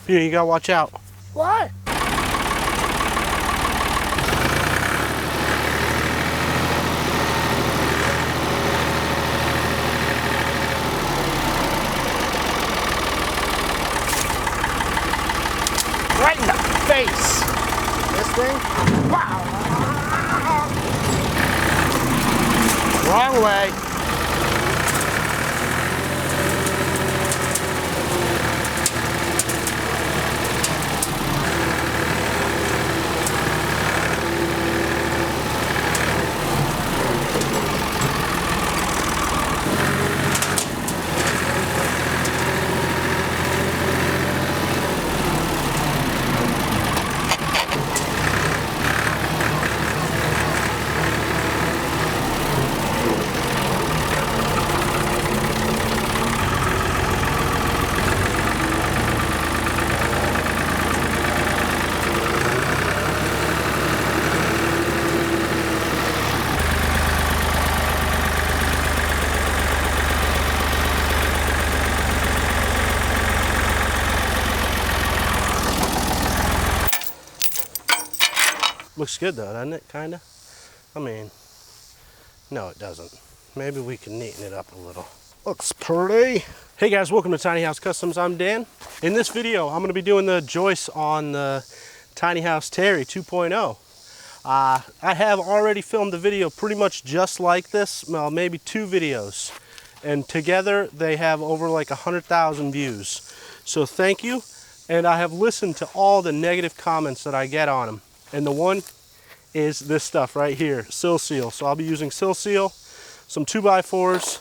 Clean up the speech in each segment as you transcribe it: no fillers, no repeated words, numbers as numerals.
Peter, you gotta watch out. What? Right in the face. This thing? Wow. Wrong way. Looks good though, doesn't it? Kinda. I mean, no, it doesn't. Maybe we can neaten it up a little. Looks pretty. Hey guys, welcome to Tiny House Customs. I'm Dan. In this video, I'm gonna be doing the joists on the Tiny House Terry 2.0. I have already filmed the video pretty much just like this, well, maybe 2 videos. And together they have over like 100,000 views. So thank you. And I have listened to all the negative comments that I get on them. And the one is this stuff right here, sill seal. So I'll be using sill seal, some 2x4s,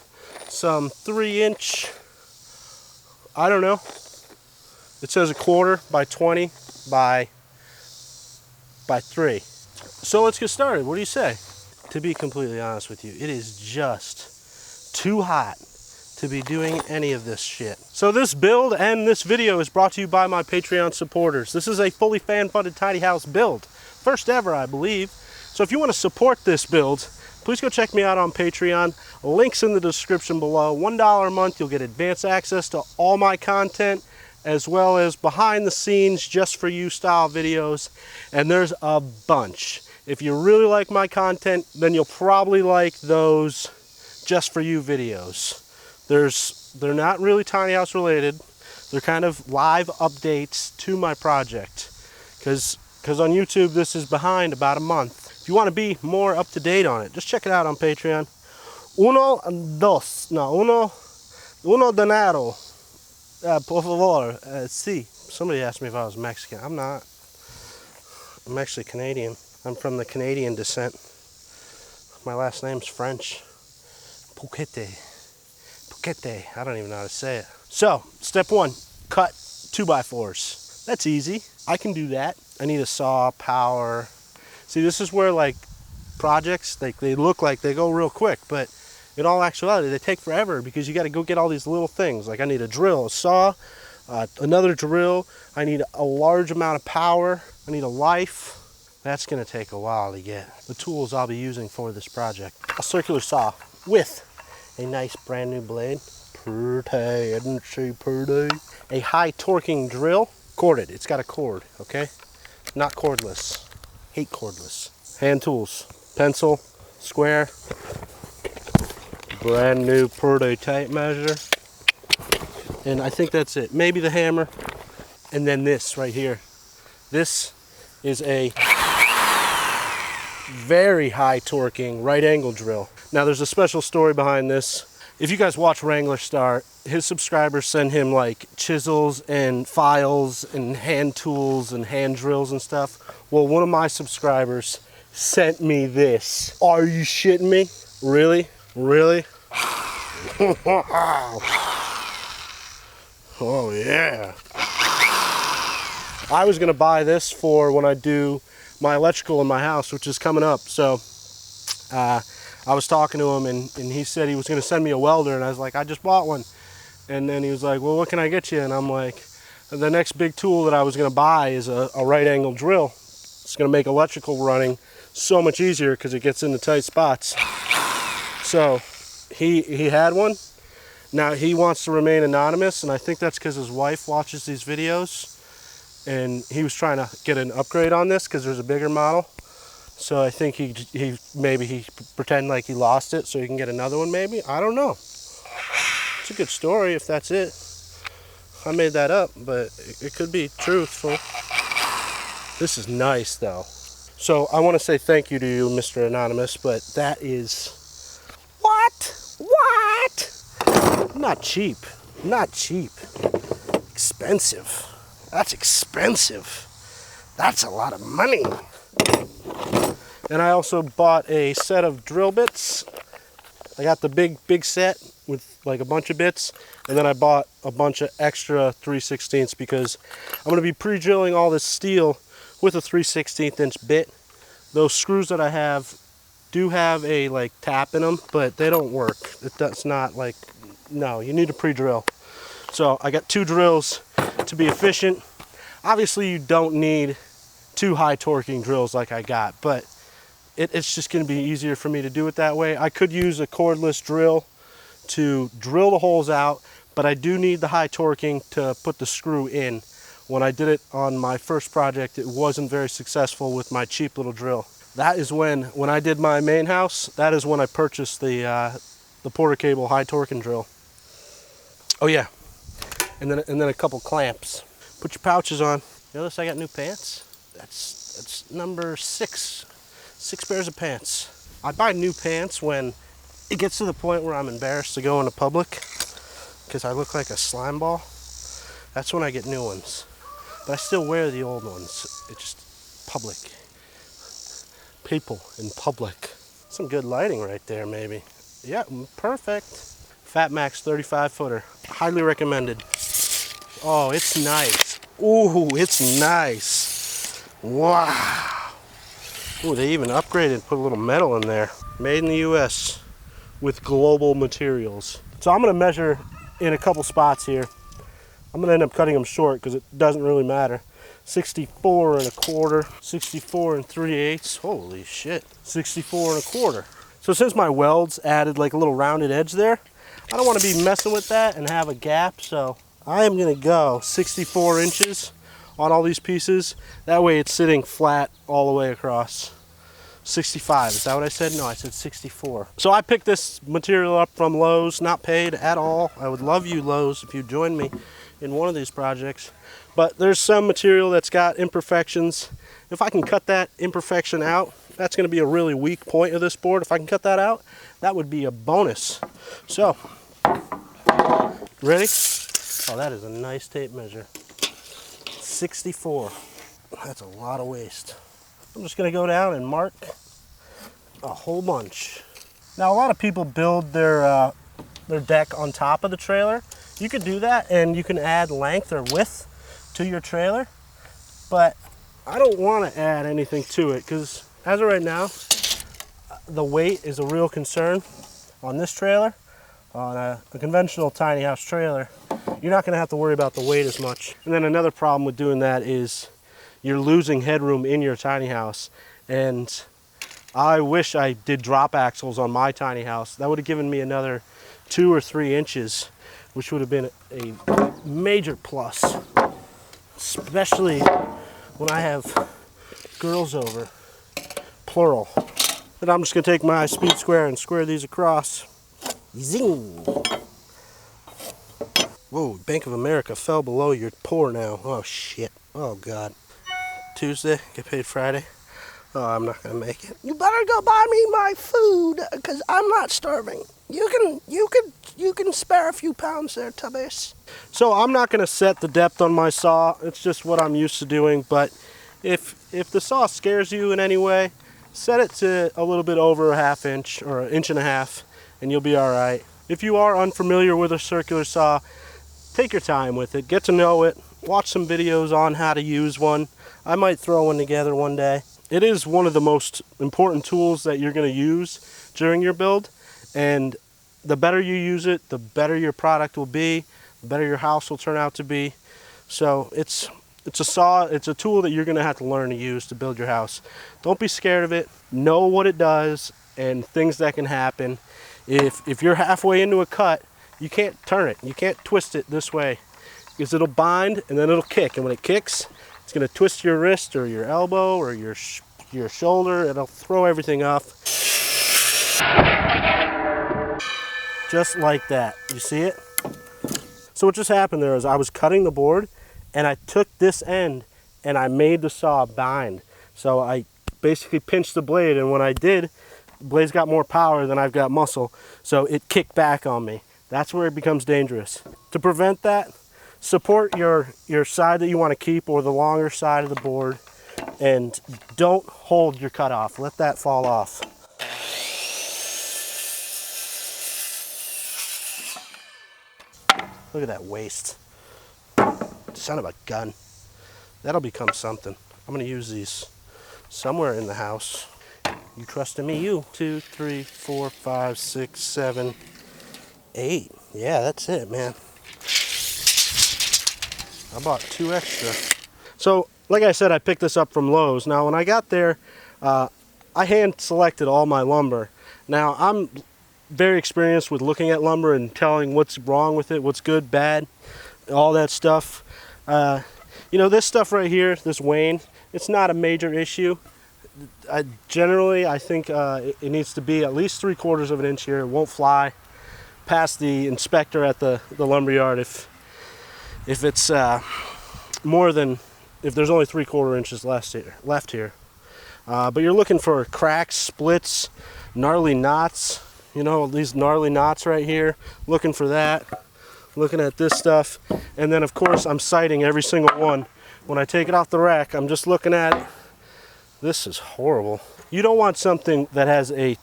some 3-inch, I don't know. It says 1/4 by 20 by 3. So let's get started. What do you say? To be completely honest with you, it is just too hot to be doing any of this shit. So this build and this video is brought to you by my Patreon supporters. This is a fully fan-funded tiny house build. First ever, I believe. So if you want to support this build, please go check me out on Patreon. Links in the description below. $1 a month, you'll get advanced access to all my content, as well as behind the scenes, just for you style videos. And there's a bunch. If you really like my content, then you'll probably like those just for you videos. They're not really tiny house related. They're kind of live updates to my project. Because on YouTube, this is behind about a month. If you want to be more up to date on it, just check it out on Patreon. Uno dinero. Por favor, sí. Somebody asked me if I was Mexican. I'm not. I'm actually Canadian. I'm from the Canadian descent. My last name's French. Pouquete. Pouquete. I don't even know how to say it. So, step 1, cut 2x4s. That's easy. I can do that. I need a saw, power. See, this is where like projects, they look like they go real quick, but in all actuality, they take forever because you got to go get all these little things. Like I need a drill, a saw, another drill. I need a large amount of power. I need a life. That's going to take a while to get. The tools I'll be using for this project. A circular saw with a nice brand new blade. Pretty, isn't she pretty? A high torquing drill. Corded, it's got a cord, okay? Not cordless. Hate cordless. Hand tools. Pencil, square, brand new pretty tape measure. And I think that's it. Maybe the hammer. And then this right here. This is a very high torquing right angle drill. Now there's a special story behind this. If you guys watch Wrangler Star, his subscribers send him like chisels and files and hand tools and hand drills and stuff. Well, one of my subscribers sent me this. Are you shitting me? Really? Really? Oh yeah. I was gonna buy this for when I do my electrical in my house, which is coming up. So I was talking to him and he said he was gonna send me a welder, and I was like, I just bought one. And then he was like, well, what can I get you? And I'm like, the next big tool that I was gonna buy is a right angle drill. It's gonna make electrical running so much easier because it gets into tight spots. So he had one. Now he wants to remain anonymous, and I think that's because his wife watches these videos. and he was trying to get an upgrade on this because there's a bigger model. So I think he pretend like he lost it so he can get another one maybe. I don't know. It's a good story if that's it. I made that up, but it could be truthful. This is nice though. So I want to say thank you to you, Mr. Anonymous, but that is... What? Not cheap. Not cheap. Expensive. That's expensive. That's a lot of money. And I also bought a set of drill bits. I got the big set with like a bunch of bits, and then I bought a bunch of extra 3/16 because I'm going to be pre-drilling all this steel with a 3/16 inch bit. Those screws that I have do have a like tap in them, but they don't work. That's not like, no, you need to pre-drill. So I got 2 drills to be efficient. Obviously you don't need 2 high torquing drills like I got, but it's just going to be easier for me to do it that way. I could use a cordless drill to drill the holes out, but I do need the high torquing to put the screw in. When I did it on my first project, it wasn't very successful with my cheap little drill. That is when I did my main house, that is when I purchased the Porter Cable high torquing drill. Oh yeah, and then a couple clamps. Put your pouches on. Notice I got new pants. That's number 6. 6 pairs of pants. I buy new pants when it gets to the point where I'm embarrassed to go into public because I look like a slime ball. That's when I get new ones. But I still wear the old ones. It's just public. People in public. Some good lighting right there, maybe. Yeah, perfect. Fat Max 35 footer. Highly recommended. Oh, it's nice. Ooh, it's nice. Wow. Ooh, they even upgraded, put a little metal in there. Made in the US with global materials. So I'm gonna measure in a couple spots here. I'm gonna end up cutting them short because it doesn't really matter. 64 1/4, 64 3/8. Holy shit, 64 1/4. So since my welds added like a little rounded edge there, I don't want to be messing with that and have a gap. So I am gonna go 64 inches on all these pieces. That way it's sitting flat all the way across. 65, is that what I said? No, I said 64. So I picked this material up from Lowe's, not paid at all. I would love you, Lowe's, if you join me in one of these projects. But there's some material that's got imperfections. If I can cut that imperfection out, that's gonna be a really weak point of this board. If I can cut that out, that would be a bonus. So, ready? Oh, that is a nice tape measure. 64. That's a lot of waste. I'm just gonna go down and mark a whole bunch. Now a lot of people build their deck on top of the trailer. You could do that and you can add length or width to your trailer, but I don't want to add anything to it because as of right now, the weight is a real concern on this trailer. On a conventional tiny house trailer, you're not going to have to worry about the weight as much. And then another problem with doing that is you're losing headroom in your tiny house. And I wish I did drop axles on my tiny house. That would have given me another 2 or 3 inches, which would have been a major plus, especially when I have girls over, plural. And I'm just going to take my speed square and square these across. Zing! Whoa, Bank of America fell below. You're poor now. Oh shit. Oh god. Tuesday, get paid Friday. Oh, I'm not gonna make it. You better go buy me my food, cause I'm not starving. You can spare a few pounds there, Tubbies. So I'm not gonna set the depth on my saw. It's just what I'm used to doing. But if the saw scares you in any way, set it to a little bit over a 1/2 inch or 1.5 inches. And you'll be all right. If you are unfamiliar with a circular saw, take your time with it, get to know it, watch some videos on how to use one. I might throw one together one day. It is one of the most important tools that you're gonna use during your build, and the better you use it, the better your product will be, the better your house will turn out to be. So it's a saw, it's a tool that you're gonna have to learn to use to build your house. Don't be scared of it, know what it does and things that can happen. If you're halfway into a cut, you can't turn it. You can't twist it this way because it'll bind and then it'll kick. And when it kicks, It's going to twist your wrist or your elbow or your shoulder. It'll throw everything off. Just like that. You see it? So what just happened there is I was cutting the board and I took this end and I made the saw bind. So I basically pinched the blade, and when I did, the blade's got more power than I've got muscle, so it kicked back on me. That's where it becomes dangerous. To prevent that, support your side that you want to keep or the longer side of the board, and don't hold your cutoff. Let that fall off. Look at that waste. Son of a gun. That'll become something. I'm gonna use these somewhere in the house. You trusting me, you. 2, 3, 4, 5, 6, 7, 8. Yeah, that's it, man. I bought 2 extra. So, like I said, I picked this up from Lowe's. Now, when I got there, I hand selected all my lumber. Now, I'm very experienced with looking at lumber and telling what's wrong with it, what's good, bad, all that stuff. You know, this stuff right here, this wane, it's not a major issue. Generally, I think it needs to be at least 3/4 of an inch here. It won't fly past the inspector at the lumberyard if it's more than, if there's only 3/4 inches left here. But you're looking for cracks, splits, gnarly knots. You know, these gnarly knots right here. Looking for that. Looking at this stuff. And then, of course, I'm sighting every single one. When I take it off the rack, I'm just looking at it. This is horrible. You don't want something that has a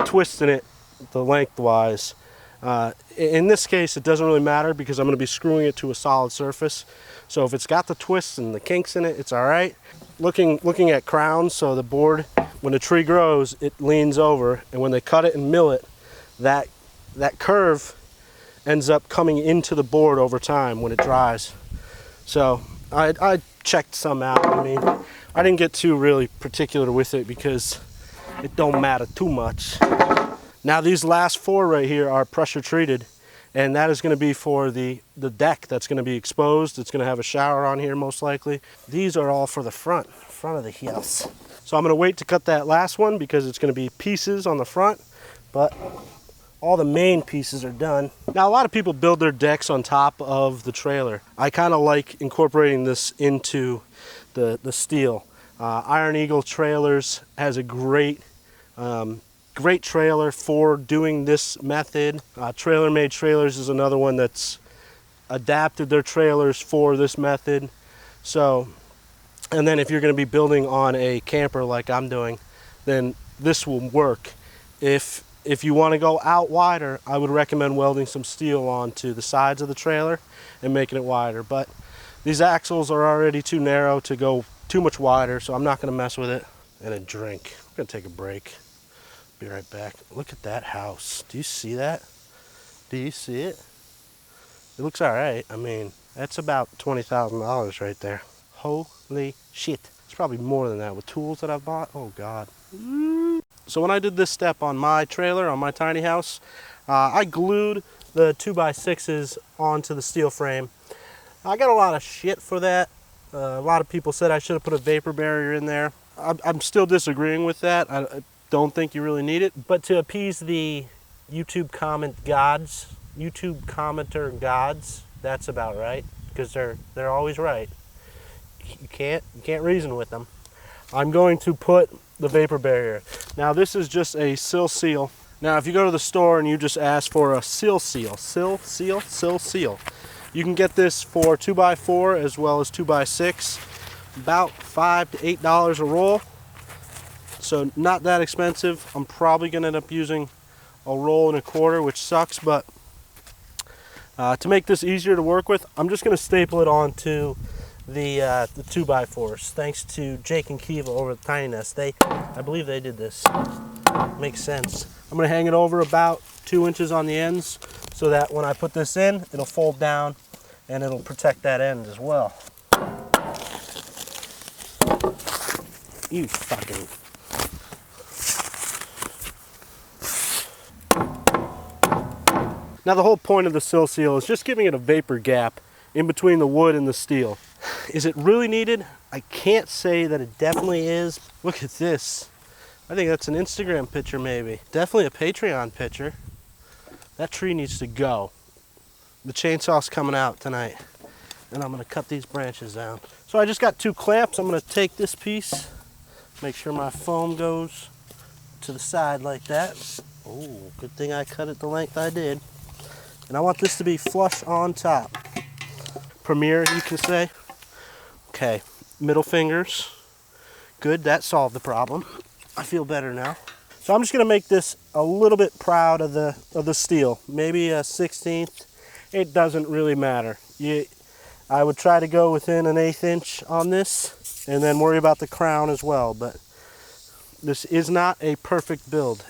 twist in it, the lengthwise. In this case, it doesn't really matter because I'm going to be screwing it to a solid surface. So if it's got the twists and the kinks in it, it's all right. Looking at crowns, so the board, when the tree grows, it leans over, and when they cut it and mill it, that curve ends up coming into the board over time when it dries. So I checked some out. I mean, I didn't get too really particular with it because it don't matter too much. Now these last 4 right here are pressure treated, and that is going to be for the deck that's going to be exposed. It's going to have a shower on here most likely. These are all for the front of the house. So I'm going to wait to cut that last one because it's going to be pieces on the front, but all the main pieces are done. Now a lot of people build their decks on top of the trailer. I kind of like incorporating this into the steel. Iron Eagle Trailers has a great trailer for doing this method. Trailer Made Trailers is another one that's adapted their trailers for this method. So, and then if you're going to be building on a camper like I'm doing, then this will work. If you want to go out wider, I would recommend welding some steel onto the sides of the trailer and making it wider. But these axles are already too narrow to go too much wider, so I'm not going to mess with it. And a drink. I'm going to take a break. Be right back. Look at that house. Do you see that? Do you see it? It looks all right. I mean, that's about $20,000 right there. Holy shit. It's probably more than that with tools that I've bought. Oh, God. So when I did this step on my trailer, on my tiny house, I glued the 2x6s onto the steel frame. I got a lot of shit for that. A lot of people said I should have put a vapor barrier in there. I'm still disagreeing with that. I don't think you really need it. But to appease the YouTube commenter gods, that's about right, because they're always right. You can't reason with them. I'm going to put the vapor barrier. Now this is just a sill seal. Now if you go to the store and you just ask for a sill seal, you can get this for 2x4 as well as 2x6, about $5 to $8 a roll. So not that expensive. I'm probably going to end up using a roll and a quarter, which sucks, but to make this easier to work with, I'm just going to staple it onto the 2x4s. Thanks to Jake and Kiva over at Tiny Nest. I believe they did this. Makes sense. I'm going to hang it over about 2 inches on the ends so that when I put this in, it'll fold down and it'll protect that end as well. You fucking... Now the whole point of the sill seal is just giving it a vapor gap in between the wood and the steel. Is it really needed? I can't say that it definitely is. Look at this. I think that's an Instagram picture maybe. Definitely a Patreon picture. That tree needs to go. The chainsaw's coming out tonight, and I'm gonna cut these branches down. So I just got 2 clamps. I'm gonna take this piece, make sure my foam goes to the side like that. Oh, good thing I cut it the length I did. And I want this to be flush on top. Premiere, you can say. Okay, middle fingers. Good, that solved the problem. I feel better now. So I'm just gonna make this a little bit proud of the steel. Maybe a 1/16. It doesn't really matter. I would try to go within an 1/8 inch on this and then worry about the crown as well, but this is not a perfect build.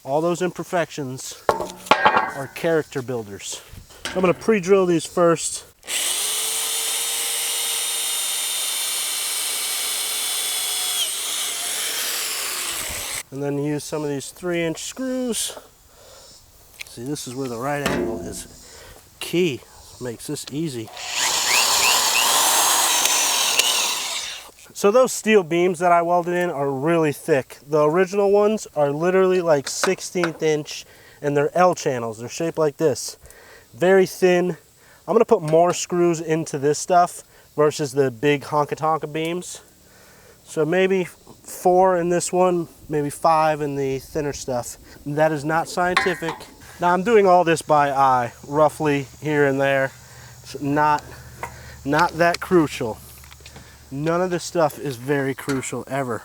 All those imperfections are character builders. I'm gonna pre-drill these first. And then use some of these 3-inch screws. See, this is where the right angle is key. Makes this easy. So those steel beams that I welded in are really thick. The original ones are literally like 1/16 inch, and they're L channels. They're shaped like this. Very thin. I'm gonna put more screws into this stuff versus the big honka-tonka beams. So maybe 4 in this one, maybe 5 in the thinner stuff. That is not scientific. Now I'm doing all this by eye, roughly here and there. It's not that crucial. None of this stuff is very crucial ever.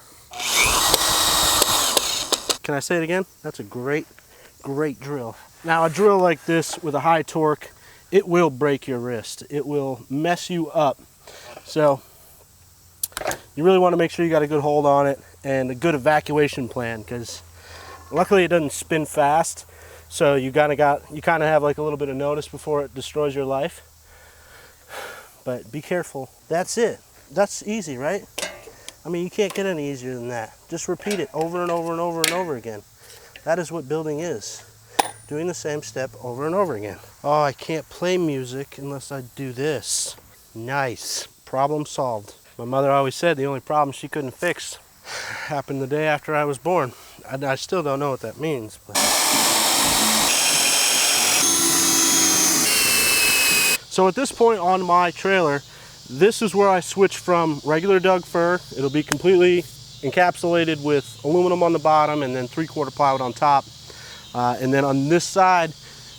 Can I say it again? That's a great drill. Now a drill like this with a high torque, it will break your wrist. It will mess you up. So you really want to make sure you got a good hold on it and a good evacuation plan, because luckily it doesn't spin fast. So you kind of have like a little bit of notice before it destroys your life. But be careful. That's it. That's easy, right? I mean, you can't get any easier than that. Just repeat it over and over and over and over again. That is what building is. Doing the same step over and over again. Oh, I can't play music unless I do this. Nice. Problem solved. My mother always said the only problem she couldn't fix happened the day after I was born. I still don't know what that means, but... So at this point on my trailer, this is where I switch from regular Doug fir. It'll be completely encapsulated with aluminum on the bottom and then 3/4 plywood on top. And then on this side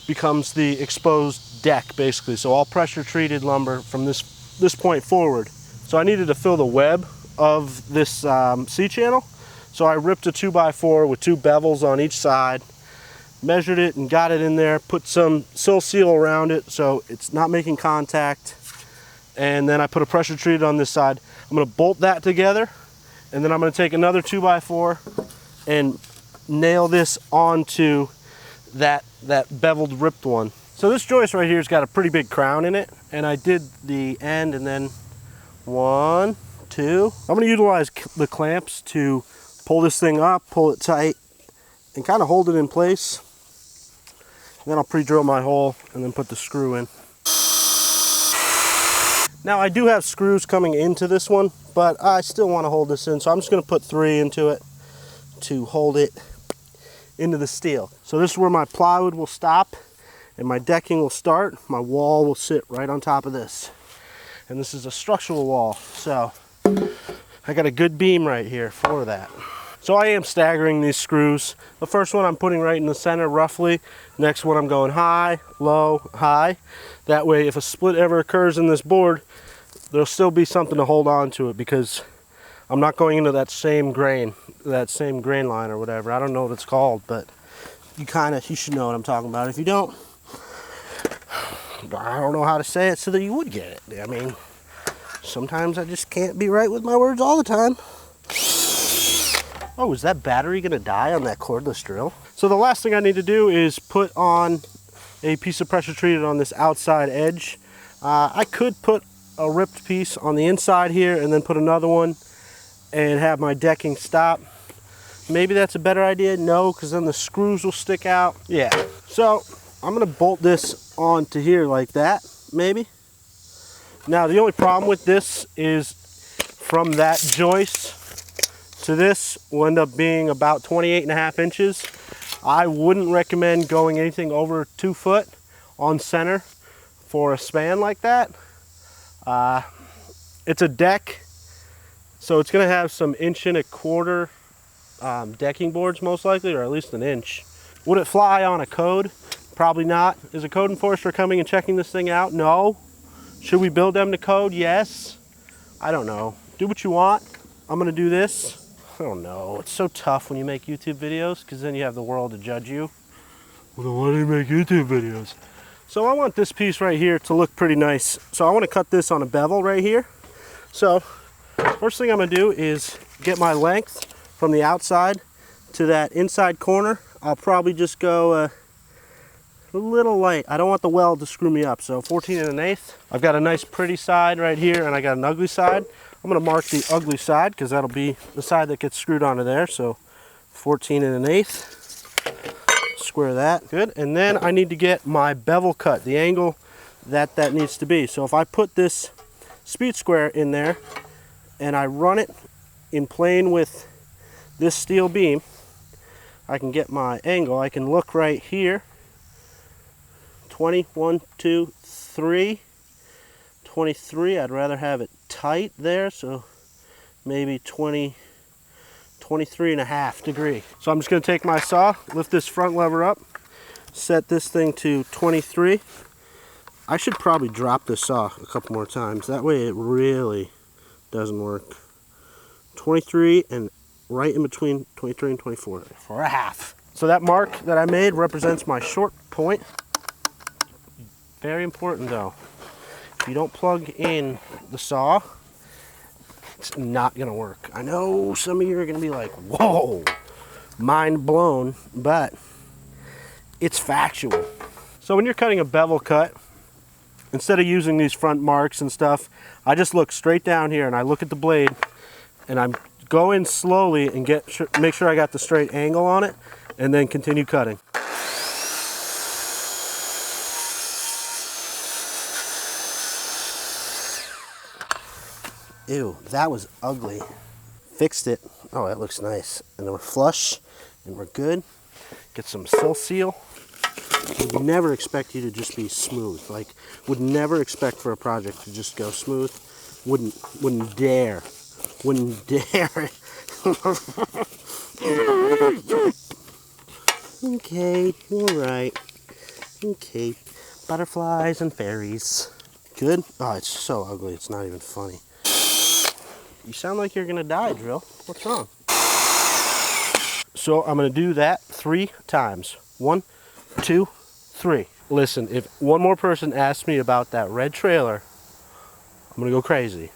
becomes the exposed deck, basically. So all pressure treated lumber from this point forward. So I needed to fill the web of this C-channel. So I ripped a 2x4 with 2 bevels on each side, measured it and got it in there, put some sill seal around it so it's not making contact. And then I put a pressure treated on this side. I'm gonna bolt that together, and then I'm gonna take another 2x4 and nail this onto that beveled ripped one. So this joist right here has got a pretty big crown in it, and I did the end and then 1, 2. I'm gonna utilize the clamps to pull this thing up, pull it tight, and kind of hold it in place. And then I'll pre-drill my hole and then put the screw in. Now I do have screws coming into this one, but I still want to hold this in, so I'm just going to put 3 into it to hold it into the steel. So this is where my plywood will stop and my decking will start. My wall will sit right on top of this. And this is a structural wall, so I got a good beam right here for that. So I am staggering these screws. The first one I'm putting right in the center roughly. Next one I'm going high, low, high. That way if a split ever occurs in this board, there'll still be something to hold on to it, because I'm not going into that same grain line or whatever. I don't know what it's called, but you should know what I'm talking about. If you don't, I don't know how to say it so that you would get it. I mean, sometimes I just can't be right with my words all the time. Oh, is that battery gonna die on that cordless drill? So the last thing I need to do is put on a piece of pressure treated on this outside edge. I could put a ripped piece on the inside here and then put another one and have my decking stop. Maybe that's a better idea. No, because then the screws will stick out. Yeah, so I'm gonna bolt this onto here like that, maybe. Now the only problem with this is from that joist to this will end up being about 28.5 inches. I wouldn't recommend going anything over 2 foot on center for a span like that. It's a deck, so it's gonna have some 1.25 inch decking boards most likely, or at least an inch. Would it fly on a code? Probably not. Is a code enforcer coming and checking this thing out? No. Should we build them to code? Yes. I don't know. Do what you want. I'm gonna do this. I don't know. It's so tough when you make YouTube videos because then you have the world to judge you. Well, why do you make YouTube videos? So I want this piece right here to look pretty nice. So I want to cut this on a bevel right here. So first thing I'm gonna do is get my length from the outside to that inside corner. I'll probably just go a little light. I don't want the weld to screw me up. So 14 1/8. I've got a nice pretty side right here and I got an ugly side. I'm gonna mark the ugly side because that'll be the side that gets screwed onto there. So 14 1/8. Square that, good. And then I need to get my bevel cut, the angle that needs to be. So if I put this speed square in there and I run it in plane with this steel beam, I can get my angle. I can look right here. 20, 1, 2, 3, 23. I'd rather have it tight there, so maybe 20, 23.5 degree. So I'm just going to take my saw, lift this front lever up, set this thing to 23. I should probably drop this saw a couple more times. That way it really doesn't work. 23 and right in between 23 and 24 for a half. So that mark that I made represents my short point. Very important though. If you don't plug in the saw, it's not gonna work. I know some of you are gonna be like, whoa, mind blown, but it's factual. So when you're cutting a bevel cut, instead of using these front marks and stuff, I just look straight down here and I look at the blade and I'm go in slowly and make sure I got the straight angle on it and then continue cutting. Ew, that was ugly. Fixed it. Oh, that looks nice. And then we're flush and we're good. Get some sill seal. Would never expect you to just be smooth. Like, would never expect for a project to just go smooth. Wouldn't dare. Wouldn't dare. Okay, alright. Okay. Butterflies and fairies. Good? Oh, it's so ugly, it's not even funny. You sound like you're gonna die, Drill. What's wrong? So I'm gonna do that 3 times. 1, 2, 3. Listen, if one more person asks me about that red trailer, I'm gonna go crazy.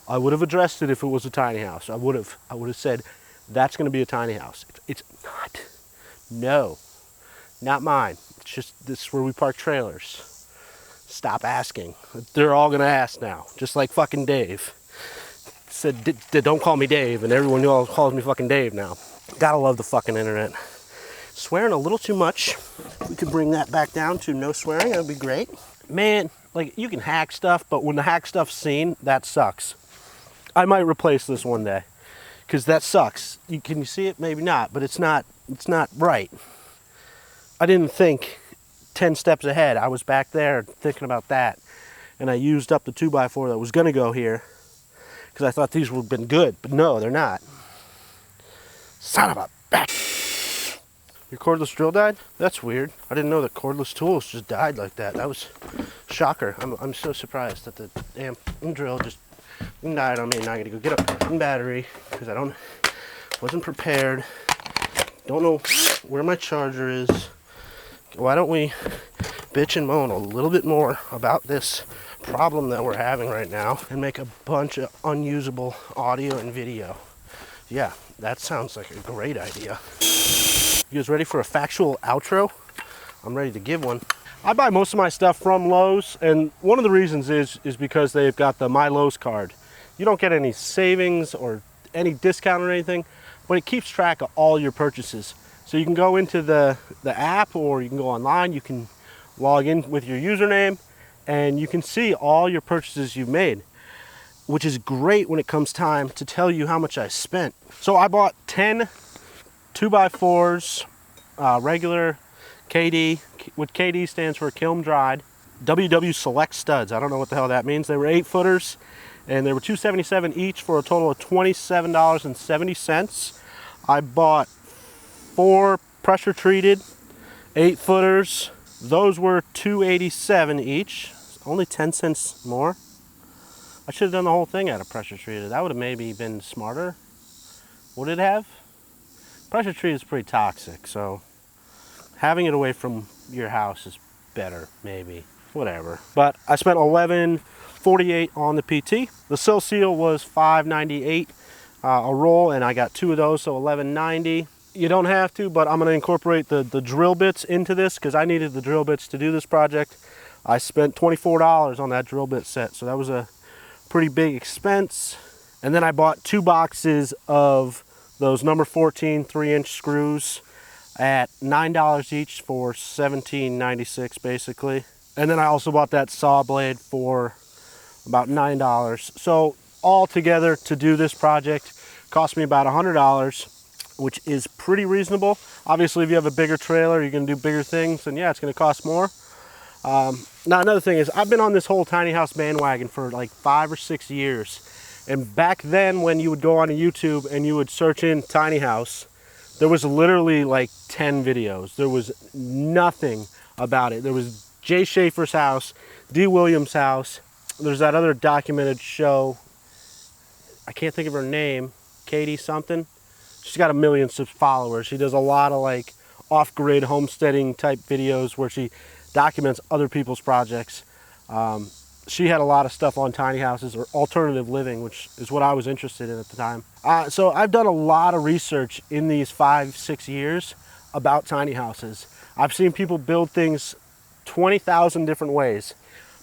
I would have addressed it if it was a tiny house. I would have said, that's gonna be a tiny house. It's not. No, not mine. It's just, this is where we park trailers. Stop asking. They're all gonna ask now, just like fucking Dave. Said, don't call me Dave, and everyone calls me fucking Dave now. Gotta love the fucking internet. Swearing a little too much. We could bring that back down to no swearing, that'd be great. Man, like, you can hack stuff, but when the hack stuff's seen, that sucks. I might replace this one day, because that sucks. Can you see it? Maybe not, but it's not right. I didn't think 10 steps ahead. I was back there thinking about that, and I used up the 2x4 that was gonna go here, because I thought these would have been good, but no, they're not. Son of a bitch. Your cordless drill died? That's weird. I didn't know that cordless tools just died like that. That was a shocker. I'm so surprised that the damn drill just died on me. Now I gotta go get a battery because I wasn't prepared. Don't know where my charger is. Why don't we bitch and moan a little bit more about this problem that we're having right now and make a bunch of unusable audio and video. Yeah, that sounds like a great idea. You guys ready for a factual outro? I'm ready to give one. I buy most of my stuff from Lowe's, and one of the reasons is because they've got the My Lowe's card. You don't get any savings or any discount or anything, but it keeps track of all your purchases. So you can go into the app, or you can go online, you can log in with your username, and you can see all your purchases you've made. which is great when it comes time to tell you how much I spent. So I bought 10 2x4s, regular KD, what KD stands for kiln dried, WW Select studs. I don't know what the hell that means. They were 8-footers, and they were $277 each for a total of $27.70. I bought 4 pressure treated 8-footers. Those were $287 each, only 10 cents more. I should have done the whole thing out of pressure treated. That would have maybe been smarter. Would it have? Pressure treated is pretty toxic, so having it away from your house is better, maybe. Whatever. But I spent $11.48 on the PT. The sill seal was $5.98 a roll, and I got 2 of those, so $11.90. You don't have to, but I'm going to incorporate the drill bits into this because I needed the drill bits to do this project. I spent $24 on that drill bit set, so that was a pretty big expense. And then I bought 2 boxes of those number 14 3-inch screws at $9 each for $17.96 basically. And then I also bought that saw blade for about $9. So all together to do this project cost me about $100, which is pretty reasonable. Obviously, if you have a bigger trailer, you're gonna do bigger things, and yeah, it's gonna cost more. Now another thing is, I've been on this whole tiny house bandwagon for like 5 or 6 years. And back then, when you would go on YouTube and you would search in tiny house, there was literally like 10 videos. There was nothing about it. There was Jay Schaefer's house, D. Williams' house. There's that other documented show. I can't think of her name. Katie something. She's got 1 million followers. She does a lot of like off-grid homesteading type videos where she documents other people's projects. She had a lot of stuff on tiny houses or alternative living, which is what I was interested in at the time. So I've done a lot of research in these 5-6 years about tiny houses. I've seen people build things 20,000 different ways.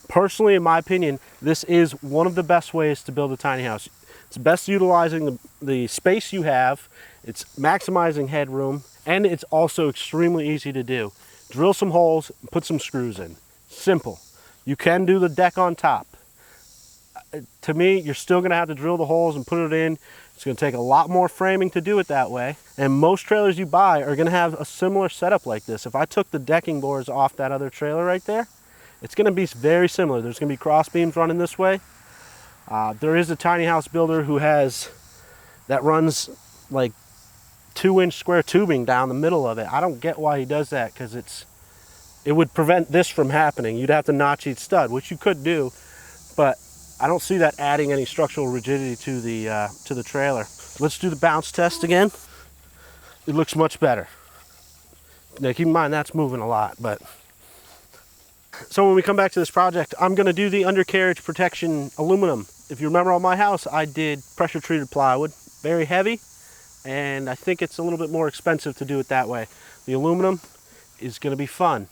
Personally, in my opinion, this is one of the best ways to build a tiny house. It's best utilizing the space you have, it's maximizing headroom, and it's also extremely easy to do. Drill some holes and put some screws in. Simple. You can do the deck on top. To me, you're still gonna have to drill the holes and put it in. It's gonna take a lot more framing to do it that way. And most trailers you buy are gonna have a similar setup like this. If I took the decking boards off that other trailer right there, it's gonna be very similar. There's gonna be cross beams running this way. There is a tiny house builder who that runs like 2-inch square tubing down the middle of it. I don't get why he does that, because it would prevent this from happening. You'd have to notch each stud, which you could do, but I don't see that adding any structural rigidity to the trailer. Let's do the bounce test again. It looks much better. Now keep in mind that's moving a lot, but. So when we come back to this project, I'm gonna do the undercarriage protection aluminum. If you remember on my house, I did pressure treated plywood, very heavy, and I think it's a little bit more expensive to do it that way. The aluminum is gonna be fun.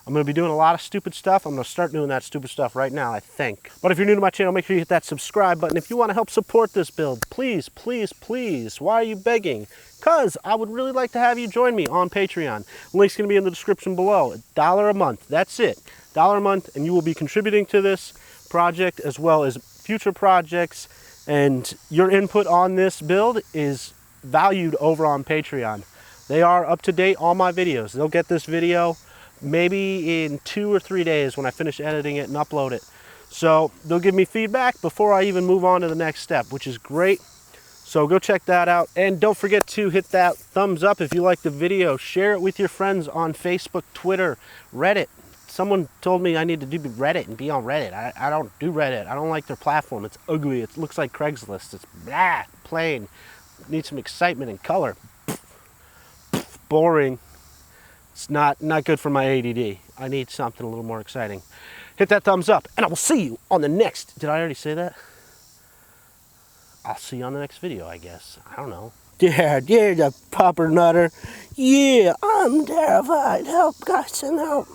I'm gonna be doing a lot of stupid stuff. I'm gonna start doing that stupid stuff right now, I think. But if you're new to my channel, make sure you hit that subscribe button. If you wanna help support this build, please, please, please, why are you begging? Because I would really like to have you join me on Patreon. Link's gonna be in the description below. $1 a month, that's it. $1 a month, and you will be contributing to this project as well as future projects, and your input on this build is valued over on Patreon. They are up to date on my videos. They'll get this video maybe in 2 or 3 days when I finish editing it and upload it. So they'll give me feedback before I even move on to the next step, which is great. So go check that out. And don't forget to hit that thumbs up if you like the video. Share it with your friends on Facebook, Twitter, Reddit. Someone told me I need to do Reddit and be on Reddit. I don't do Reddit. I don't like their platform. It's ugly. It looks like Craigslist. It's blah, plain. Need some excitement and color. Boring. It's not good for my ADD. I need something a little more exciting. Hit that thumbs up, and I will see you on the next. Did I already say that? I'll see you on the next video, I guess. I don't know. Yeah, the popper nutter. Yeah, I'm terrified. Help, guys, and help.